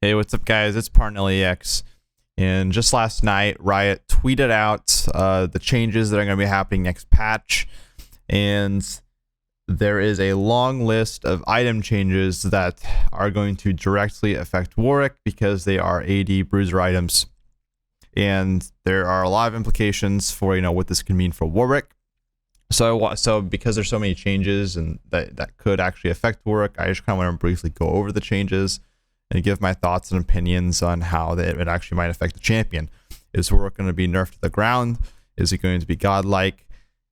Hey, what's up, guys? It's Parnellyx. And just last night, Riot tweeted out the changes that are going to be happening next patch. And there is a long list of item changes that are going to directly affect Warwick because they are AD bruiser items. And there are a lot of implications for, what this can mean for Warwick. So because there's so many changes and that could actually affect Warwick, I just kind of want to briefly go over the changes and give my thoughts and opinions on how it actually might affect the champion. Is Warwick going to be nerfed to the ground? Is it going to be godlike?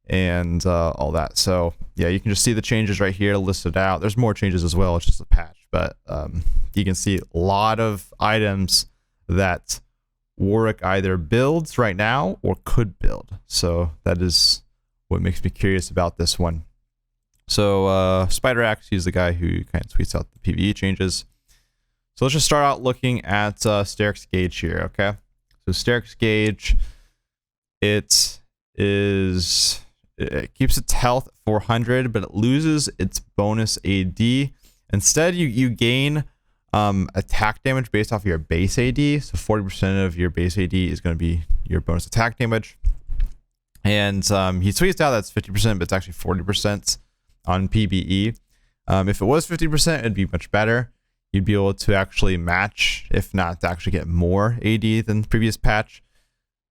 And all that. So yeah, you can just see the changes right here listed out. There's more changes as well. It's just a patch, but you can see a lot of items that Warwick either builds right now or could build. So that is what makes me curious about this one. So Spider-Axe, he's the guy who kind of tweets out the PvE changes. So let's just start out looking at Sterak's Gage here, okay? So Sterak's Gage, it keeps its health at 400, but it loses its bonus AD. Instead, you gain attack damage based off of your base AD. So 40% of your base AD is going to be your bonus attack damage. And he tweets out that's 50%, but it's actually 40% on PvE. If it was 50%, it'd be much better. You'd be able to actually match, if not to actually get more AD than the previous patch.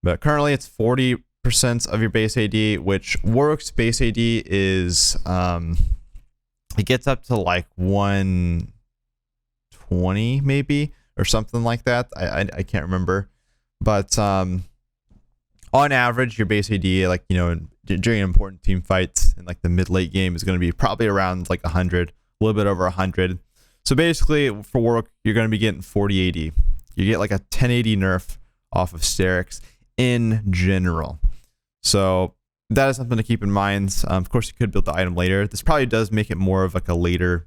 But currently it's 40% of your base AD, which Warwick's base AD is, it gets up to like 120 maybe, or something like that. I can't remember. But on average, your base AD, like, during important team fights in like the mid-late game is going to be probably around like 100, a little bit over 100. So basically, for Warwick, you're going to be getting 40 AD. You get like a 1080 nerf off of Sterak's in general. So that is something to keep in mind. Of course, you could build the item later. This probably does make it more of like a later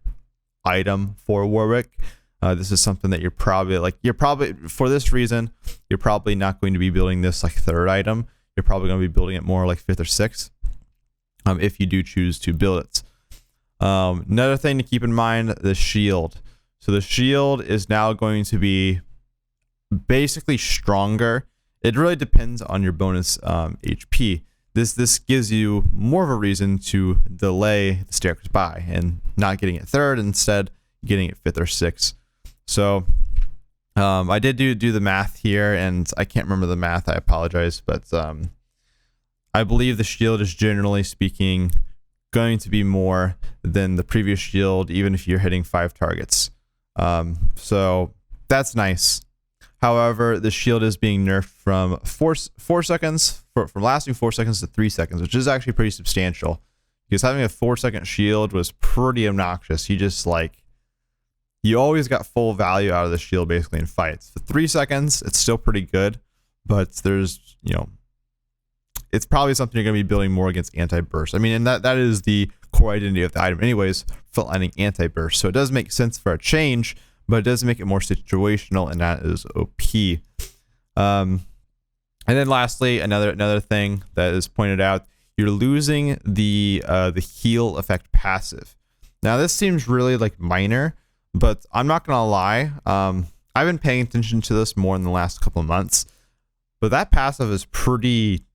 item for Warwick. This is something that you're probably for this reason, you're probably not going to be building this like third item. You're probably going to be building it more like fifth or sixth, if you do choose to build it. Another thing to keep in mind, the shield. So the shield is now going to be basically stronger. It really depends on your bonus HP. This gives you more of a reason to delay the Sterak's buy and not getting it third, instead getting it fifth or sixth. So I did do the math here, and I can't remember the math. I apologize, but I believe the shield is generally speaking going to be more than the previous shield, even if you're hitting 5 targets. So that's nice. However, the shield is being nerfed from 4 seconds, from lasting 4 seconds to 3 seconds, which is actually pretty substantial. Because having a 4-second shield was pretty obnoxious. You always got full value out of the shield basically in fights. For 3 seconds, it's still pretty good, but there's, it's probably something you're going to be building more against anti-burst. I mean, and that is the core identity of the item anyways, frontlining anti-burst. So it does make sense for a change, but it does make it more situational, and that is OP. And then lastly, another thing that is pointed out, you're losing the heal effect passive. Now this seems really like minor, but I'm not gonna lie. I've been paying attention to this more in the last couple of months, but that passive is pretty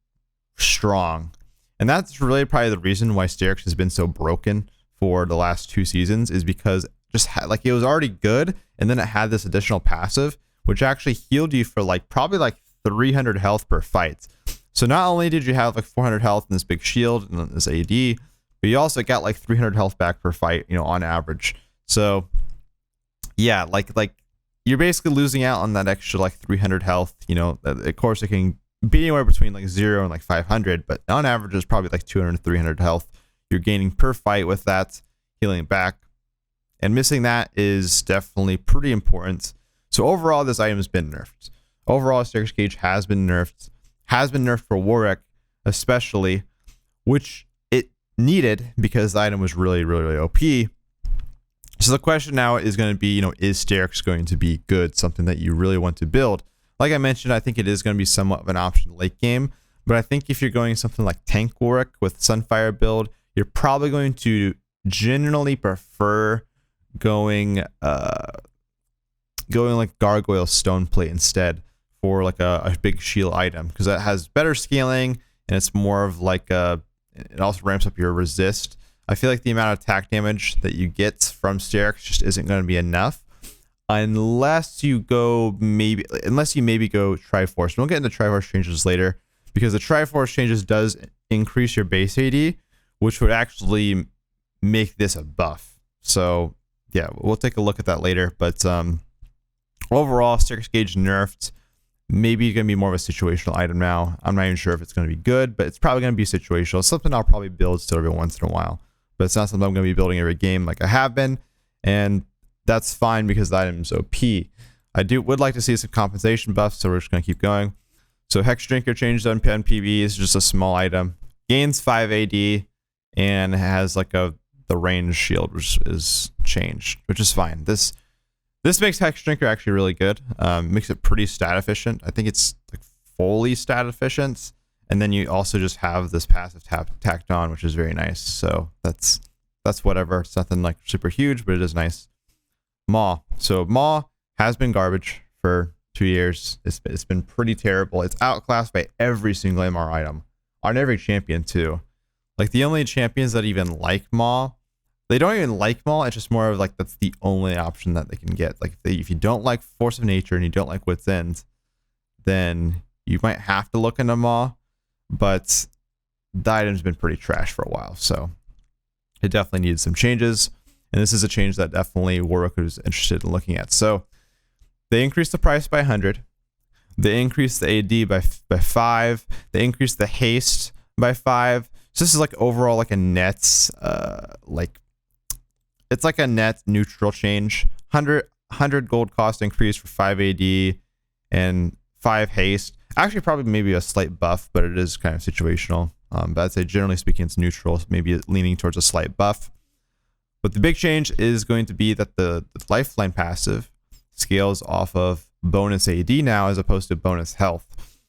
strong, and that's really probably the reason why Sterak has been so broken for the last 2 seasons, is because it was already good, and then it had this additional passive which actually healed you for probably 300 health per fight. So not only did you have 400 health in this big shield and this AD, but you also got 300 health back per fight, on average. So yeah, you're basically losing out on that extra 300 health. Of course it can be anywhere between 0 and 500, but on average it's probably 200 to 300 health you're gaining per fight with that healing back, and missing that is definitely pretty important. So overall, this item has been nerfed. Overall, Sterak's Gage has been nerfed for Warwick especially, which it needed because the item was really, really, really OP. So the question now is going to be, is Sterak's going to be good, something that you really want to build? Like I mentioned, I think it is going to be somewhat of an option late game, but I think if you're going something like Tank Warwick with Sunfire build, you're probably going to generally prefer going going like Gargoyle Stoneplate instead for like a big shield item, because that has better scaling and it's more of like it also ramps up your resist. I feel like the amount of attack damage that you get from Sterak just isn't going to be enough unless you maybe go Triforce. We'll get into Triforce changes later, because the Triforce changes does increase your base AD, which would actually make this a buff. So yeah, we'll take a look at that later. But overall, Sterak's Gage nerfed. Maybe going to be more of a situational item now. I'm not even sure if it's going to be good, but it's probably going to be situational. It's something I'll probably build still every once in a while, but it's not something I'm going to be building every game like I have been, and that's fine because the item is OP. I would like to see some compensation buffs, so we're just going to keep going. So Hexdrinker changed on PvP. It's just a small item. Gains 5 AD and has like the range shield, which is changed, which is fine. This makes Hexdrinker actually really good. Makes it pretty stat efficient. I think it's like fully stat efficient. And then you also just have this passive tacked on, which is very nice. So that's whatever. It's nothing like super huge, but it is nice. Maw. So Maw has been garbage for 2 years. It's been pretty terrible. It's outclassed by every single MR item on every champion too. Like the only champions that even like Maw, they don't even like Maw. It's just more of like that's the only option that they can get. Like if you don't like Force of Nature and you don't like Wit's End, then you might have to look into Maw. But the item's been pretty trash for a while, so it definitely needs some changes. And this is a change that definitely Warwick was interested in looking at. So they increased the price by 100. They increased the AD by 5. They increased the haste by 5. So this is like overall like a net it's like a net neutral change. 100 gold cost increase for 5 AD and 5 haste. Actually, probably maybe a slight buff, but it is kind of situational. But I'd say generally speaking, it's neutral, maybe leaning towards a slight buff. But the big change is going to be that the lifeline passive scales off of bonus AD now as opposed to bonus health.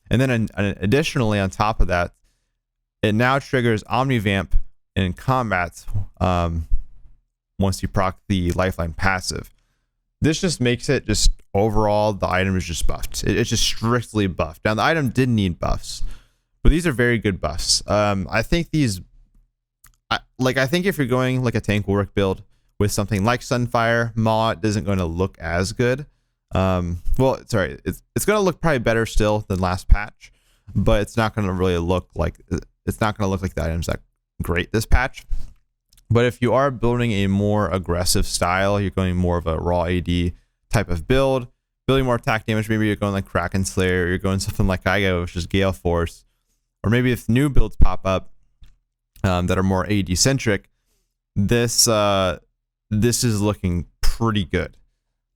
And then additionally, on top of that, it now triggers Omnivamp in combat once you proc the lifeline passive. This just makes it just overall, the item is just buffed. It's just strictly buffed. Now, the item did need buffs, but these are very good buffs. I think I think if you're going like a tank Warwick build with something like Sunfire, Maw isn't going to look as good. Well, sorry, it's going to look probably better still than last patch, but it's not going to really look like the item's that great this patch. But if you are building a more aggressive style, you're going more of a raw AD type of build, building more attack damage, maybe you're going like Kraken Slayer, or you're going something like I go, which is Gale Force, or maybe if new builds pop up that are more AD centric, this is looking pretty good.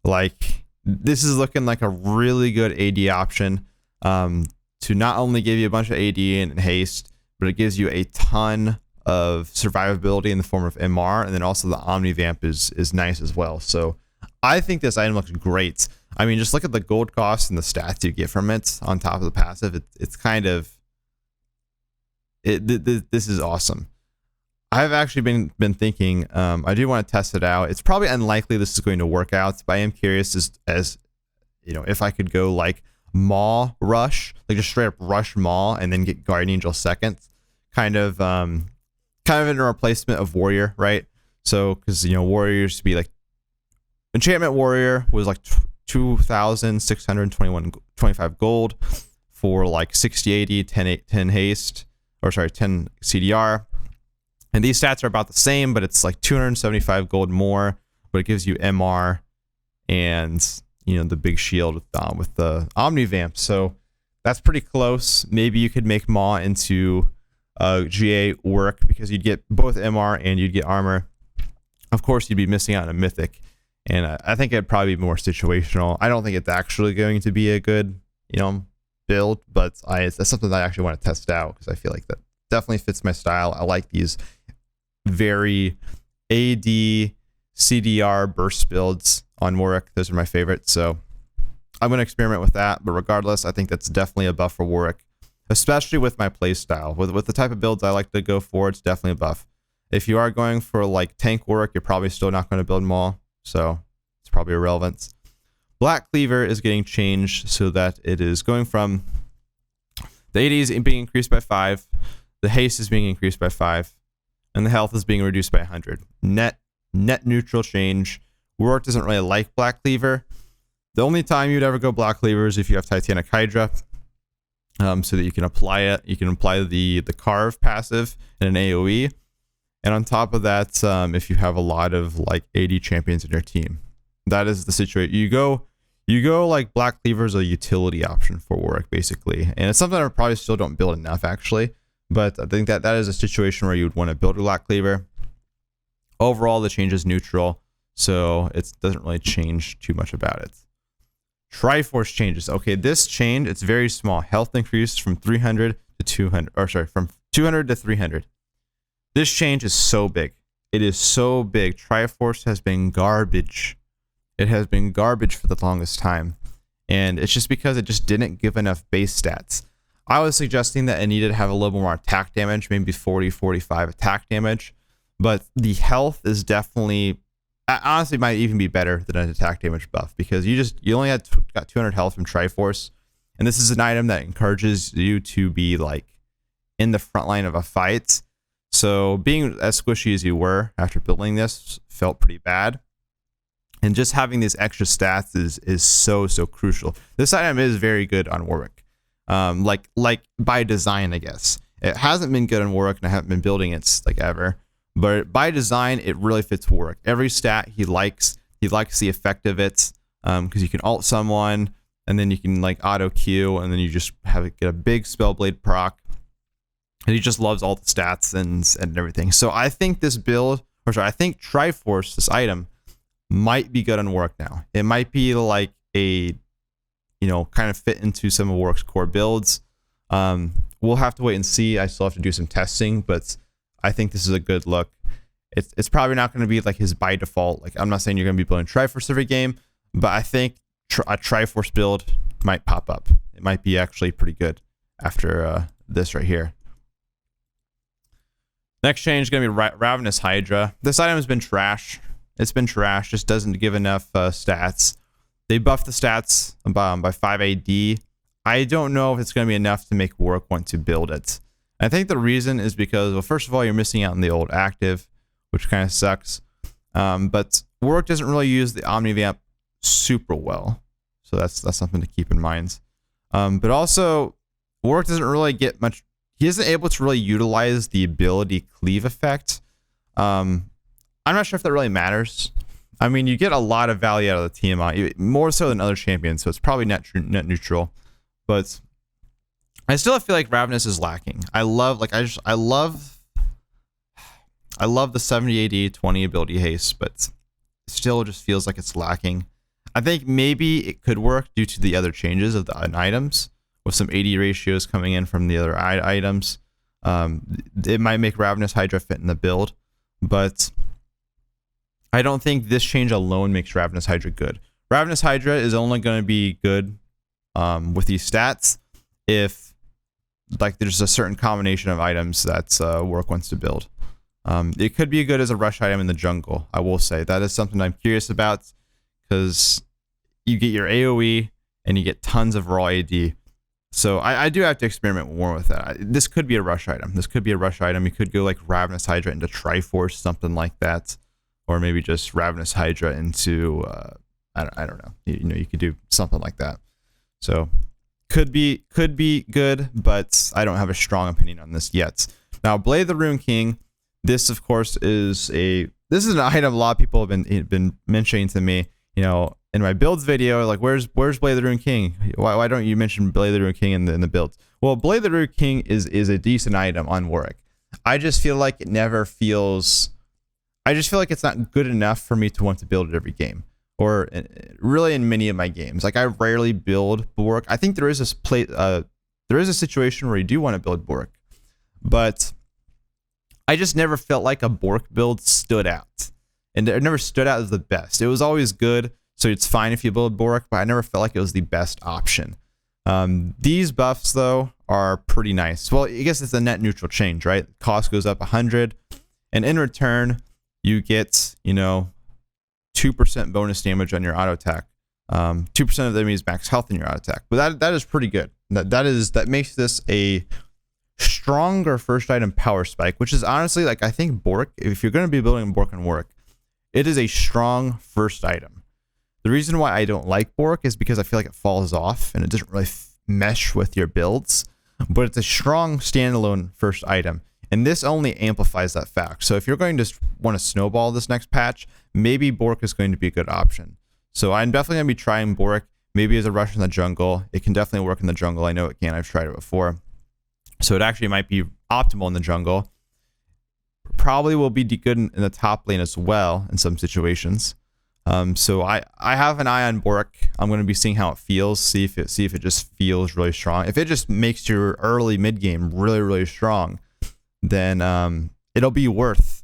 Like this is looking like a really good AD option to not only give you a bunch of AD and haste, but it gives you a ton of survivability in the form of MR, and then also the Omnivamp is nice as well. So I think this item looks great. I mean, just look at the gold cost and the stats you get from it on top of the passive. It's kind of this is awesome. I've actually been thinking I do want to test it out. It's probably unlikely this is going to work out, but I am curious as you know, if I could go like Maw rush, like just straight up rush Maw and then get Guardian Angel second, kind of in a replacement of Warrior, right? So because you know Warrior used to be like Enchantment Warrior was like 2,625 gold for like 60 AD, 10 haste, or sorry, 10 CDR. And these stats are about the same, but it's like 275 gold more, but it gives you MR and you know the big shield with the Omnivamp. So that's pretty close. Maybe you could make Maw into GA work because you'd get both MR and you'd get armor. Of course, you'd be missing out on a mythic, and I think it'd probably be more situational. I don't think it's actually going to be a good, you know, build, but that's something that I actually want to test out because I feel like that definitely fits my style. I like these very AD CDR burst builds on Warwick. Those are my favorites, so I'm going to experiment with that. But regardless, I think that's definitely a buff for Warwick, especially with my play style. With the type of builds I like to go for, it's definitely a buff. If you are going for like tank Warwick, you're probably still not going to build Maw, so it's probably irrelevant. Black Cleaver is getting changed so that it is going from the AD is being increased by 5, the haste is being increased by 5, and the health is being reduced by 100. Net neutral change. Warwick doesn't really like Black Cleaver. The only time you'd ever go Black Cleaver is if you have Titanic Hydra, so that you can apply it. You can apply the carve passive in an AoE, and on top of that, if you have a lot of like AD champions in your team, that is the situation. You go like Black Cleaver is a utility option for Warwick basically, and it's something I probably still don't build enough actually, but I think that is a situation where you would want to build a Black Cleaver. Overall, the change is neutral, so it doesn't really change too much about it. Triforce changes. Okay, this change, it's very small. Health increase from 300 to 200, or sorry, from 200 to 300. This change is so big. It is so big. Triforce has been garbage. It has been garbage for the longest time. And it's just because it just didn't give enough base stats. I was suggesting that it needed to have a little more attack damage, maybe 40, 45 attack damage. But the health is definitely, honestly, might even be better than an attack damage buff, because you only got 200 health from Triforce, and this is an item that encourages you to be like in the front line of a fight. So being as squishy as you were after building this felt pretty bad, and just having these extra stats is so crucial. This item is very good on Warwick, like by design, I guess. It hasn't been good on Warwick, and I haven't been building it like ever. But by design, it really fits Warwick. Every stat he likes the effect of it, because you can ult someone, and then you can like auto Q, and then you just get a big Spellblade proc. And he just loves all the stats and everything. So I think this build, I think Triforce, this item, might be good on Warwick now. It might be like a, kind of fit into some of Warwick's core builds. We'll have to wait and see. I still have to do some testing, but I think this is a good look. It's probably not going to be like his by default. Like, I'm not saying you're going to be building Triforce every game, but I think a Triforce build might pop up. It might be actually pretty good after this right here. Next change is going to be Ravenous Hydra. This item has been trash. It's been trash. Just doesn't give enough stats. They buffed the stats by 5 AD. I don't know if it's going to be enough to make Warwick want to build it. I think the reason is because, well, first of all, you're missing out on the old active, which kind of sucks. But Warwick doesn't really use the Omnivamp super well, so that's something to keep in mind. But also, Warwick doesn't really get much. He isn't able to really utilize the ability cleave effect. I'm not sure if that really matters. I mean, you get a lot of value out of the TMI, more so than other champions, so it's probably net neutral. But I still feel like Ravenous is lacking. I love the 70 AD 20 ability haste, but it still just feels like it's lacking. I think maybe it could work due to the other changes of the items, with some AD ratios coming in from the other items. It might make Ravenous Hydra fit in the build, but I don't think this change alone makes Ravenous Hydra good. Ravenous Hydra is only going to be good with these stats if like there's a certain combination of items that Warwick wants to build. It could be good as a rush item in the jungle, I will say. That is something I'm curious about, because you get your AoE and you get tons of raw AD. So I do have to experiment more with that. This could be a rush item. You could go like Ravenous Hydra into Triforce, something like that. Or maybe just Ravenous Hydra into, I don't know. You could do something like that. So could be good, but I don't have a strong opinion on this yet. Now, Blade the Rune King. This, of course, is an item a lot of people have been mentioning to me. In my builds video, like, where's Blade the Rune King? Why don't you mention Blade the Rune King in the builds? Well, Blade the Rune King is a decent item on Warwick. I just feel like it never feels. I just feel like it's not good enough for me to want to build it every game, or really in many of my games. Like, I rarely build Warwick. I think there is a situation where you do want to build Warwick, but I just never felt like a Bork build stood out. And it never stood out as the best. It was always good, so it's fine if you build Bork, but I never felt like it was the best option. These buffs, though, are pretty nice. Well, I guess it's a net neutral change, right? Cost goes up 100, and in return, you get, 2% bonus damage on your auto attack 2% of the enemy's max health in your auto attack. But that is pretty good. That makes this a stronger first item power spike, which is honestly, like, I think Bork, if you're going to be building Bork and Warwick, it is a strong first item. The reason why I don't like Bork is because I feel like it falls off and it doesn't really mesh with your builds, but it's a strong standalone first item. And this only amplifies that fact. So if you're going to want to snowball this next patch, maybe Bork is going to be a good option. So I'm definitely going to be trying Bork, maybe as a rush in the jungle. It can definitely work in the jungle. I know it can. I've tried it before. So it actually might be optimal in the jungle. Probably will be good in the top lane as well in some situations. So I have an eye on Bork. I'm going to be seeing how it feels, see if it just feels really strong. If it just makes your early mid game really, really strong, then it'll be worth,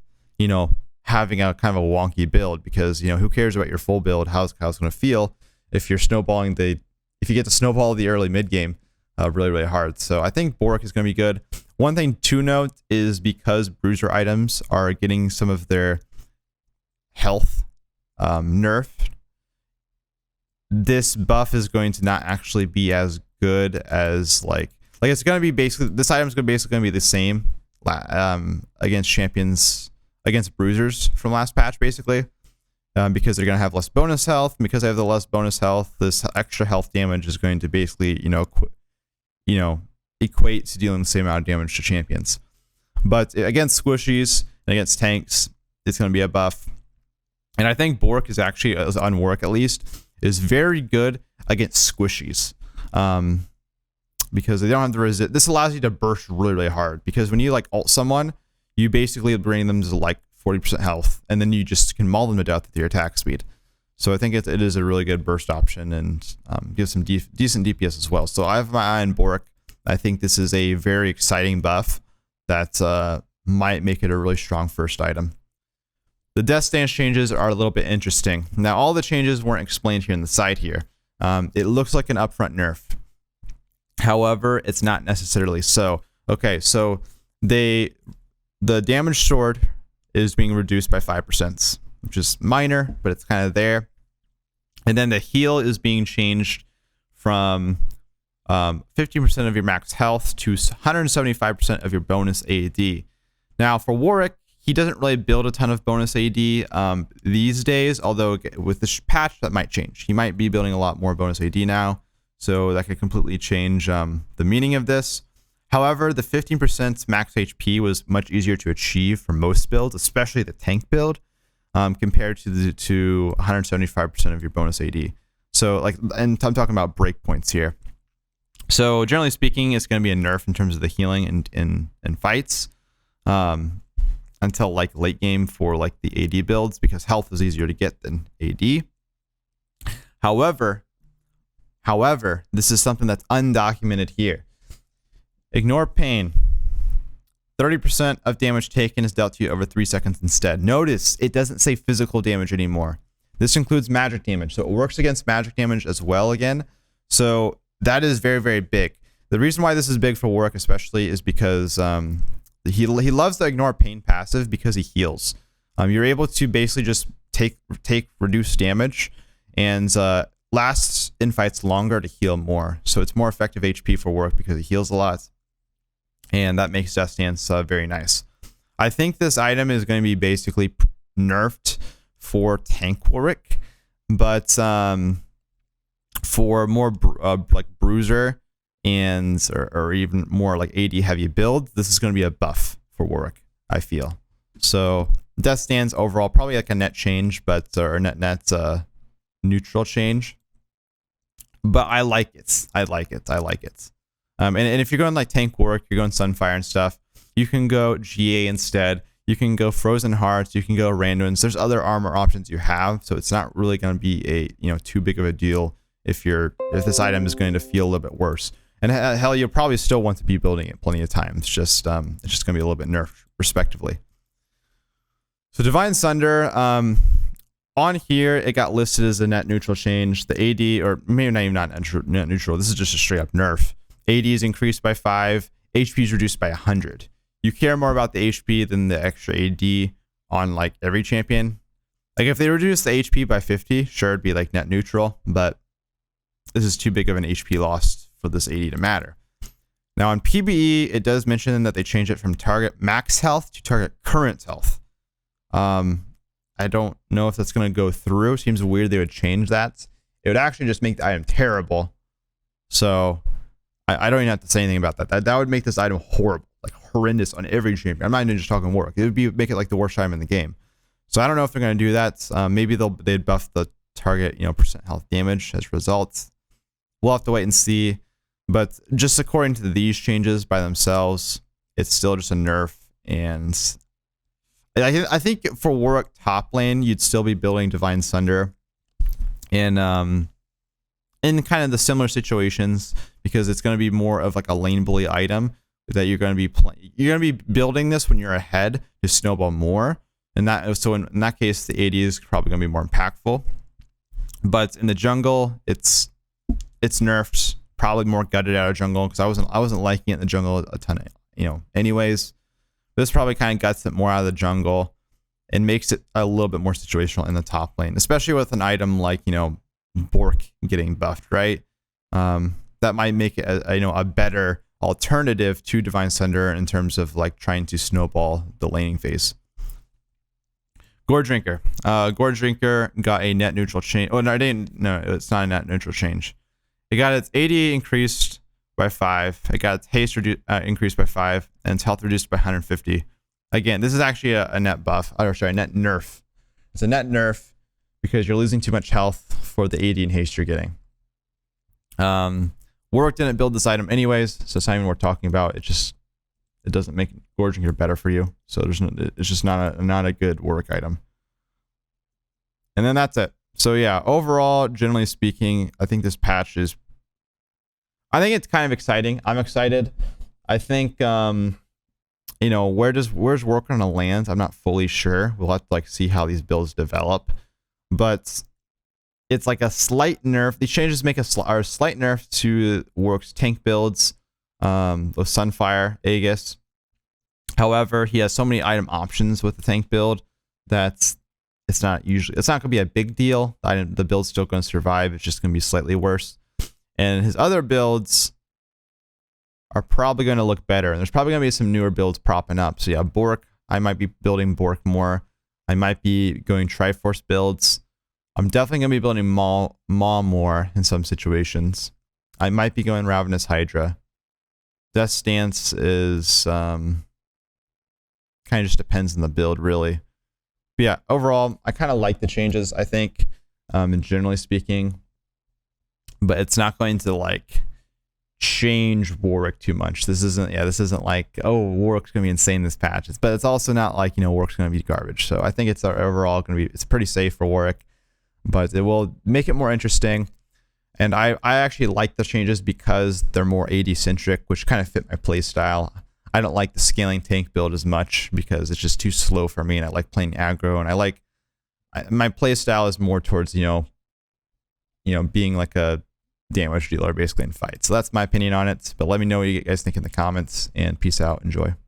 having a kind of a wonky build, because, who cares about your full build, how it's going to feel if you're snowballing if you get to snowball the early mid game really, really hard. So I think Bork is going to be good. One thing to note is, because bruiser items are getting some of their health nerfed, this buff is going to not actually be as good as like it's going to be basically, this item is basically going to be the same against champions, against bruisers from last patch, basically, because they're going to have less bonus health. Because they have the less bonus health, this extra health damage is going to basically equate to dealing the same amount of damage to champions. But against squishies and against tanks, it's going to be a buff. And I think Bork is actually, on Warwick at least, is very good against squishies. Because they don't have to resist. This allows you to burst really, really hard. Because when you ult someone, you basically bring them to 40% health, and then you just can maul them to death with your attack speed. So I think it is a really good burst option, and gives some decent DPS as well. So I have my eye on Bork. I think this is a very exciting buff that might make it a really strong first item. The death stance changes are a little bit interesting. Now, all the changes weren't explained here in the side here. It looks like an upfront nerf. However, it's not necessarily so. Okay, so the damage sword is being reduced by 5%, which is minor, but it's kind of there. And then the heal is being changed from 50% of your max health to 175% of your bonus AD. Now, for Warwick, he doesn't really build a ton of bonus AD these days, although with this patch, that might change. He might be building a lot more bonus AD now, so that could completely change the meaning of this. However, the 15% max HP was much easier to achieve for most builds, especially the tank build, compared to 175% of your bonus AD. So, and I'm talking about breakpoints here. So, generally speaking, it's going to be a nerf in terms of the healing in fights, until late game for the AD builds, because health is easier to get than AD. However, this is something that's undocumented here. Ignore pain. 30% of damage taken is dealt to you over 3 seconds instead. Notice it doesn't say physical damage anymore. This includes magic damage, so it works against magic damage as well again. So that is very, very big. The reason why this is big for Warwick especially is because he loves the ignore pain passive because he heals. You're able to basically just take reduced damage and lasts in fights longer to heal more. So it's more effective HP for Warwick because he heals a lot. And that makes death stance very nice. I think this item is going to be basically nerfed for tank Warwick, but for more bruiser and or even more AD heavy build, this is going to be a buff for Warwick, I feel. So death stance overall probably a net change, but or net neutral change. But I like it. I like it. And if you're going tank Warwick, you're going Sunfire and stuff, you can go GA instead. You can go Frozen Hearts. You can go Randuins. There's other armor options you have, so it's not really going to be a too big of a deal if this item is going to feel a little bit worse. And hell, you'll probably still want to be building it plenty of time. It's just going to be a little bit nerfed, respectively. So Divine Sunder, on here, it got listed as a net neutral change. The AD, or maybe not even net neutral, this is just a straight up nerf. AD is increased by 5, HP is reduced by 100. You care more about the HP than the extra AD on every champion. Like if they reduce the HP by 50, sure, it'd be like net neutral, but this is too big of an HP loss for this 80 to matter. Now on PBE, it does mention that they changed it from target max health to target current health. I don't know if that's going to go through. Seems weird they would change that. It would actually just make the item terrible. So I don't even have to say anything about that. That would make this item horrible, like horrendous on every champion. I'm not even just talking Warwick. It would make it like the worst item in the game. So I don't know if they're going to do that. Maybe they'd buff the target, percent health damage as a result. We'll have to wait and see. But just according to these changes by themselves, it's still just a nerf. And I think for Warwick top lane, you'd still be building Divine Sunderer in kind of the similar situations, because it's going to be more of like a lane bully item that you're going to be building this when you're ahead to snowball more. And so in that case, the AD is probably going to be more impactful. But in the jungle, it's nerfed, probably more gutted out of jungle, because I wasn't liking it in the jungle a ton, anyways. This probably kind of guts it more out of the jungle and makes it a little bit more situational in the top lane, especially with an item like, Bork getting buffed, right? That might make it a better alternative to Divine Sunderer in terms of like trying to snowball the laning phase. Goredrinker. Goredrinker got a net neutral change. Oh, no, it's not a net neutral change. It got its AD increased by 5. It got its haste increased by 5, and its health reduced by 150. Again, this is actually a net buff. Or sorry, net nerf. It's a net nerf because you're losing too much health for the AD and haste you're getting. Warwick didn't build this item anyways, so it's not even worth talking about. It doesn't make Goredrinker better for you. So it's just not a good Warwick item. And then that's it. So yeah, overall, generally speaking, I think this patch it's kind of exciting. I'm excited. I think where's Warwick gonna land? I'm not fully sure. We'll have to see how these builds develop. But it's like a slight nerf. These changes make a slight nerf to Warwick's tank builds, with Sunfire, Aegis. However, he has so many item options with the tank build that it's not going to be a big deal. The build's still going to survive. It's just going to be slightly worse. And his other builds are probably going to look better. And there's probably going to be some newer builds propping up. So yeah, Bork, I might be building Bork more. I might be going Triforce builds. I'm definitely going to be building Maul more in some situations. I might be going Ravenous Hydra. Death Stance is kind of just depends on the build, really. But yeah, overall, I kind of like the changes, I think, and generally speaking. But it's not going to change Warwick too much. This isn't like, oh, Warwick's going to be insane this patch. But it's also not like, Warwick's going to be garbage. So I think it's overall going to be, it's pretty safe for Warwick, but it will make it more interesting. And I actually like the changes because they're more AD centric, which kind of fit my play style. I don't like the scaling tank build as much because it's just too slow for me, and I like playing aggro, and my play style is more towards being like a damage dealer basically in fights. So that's my opinion on it. But let me know what you guys think in the comments, and peace out. Enjoy.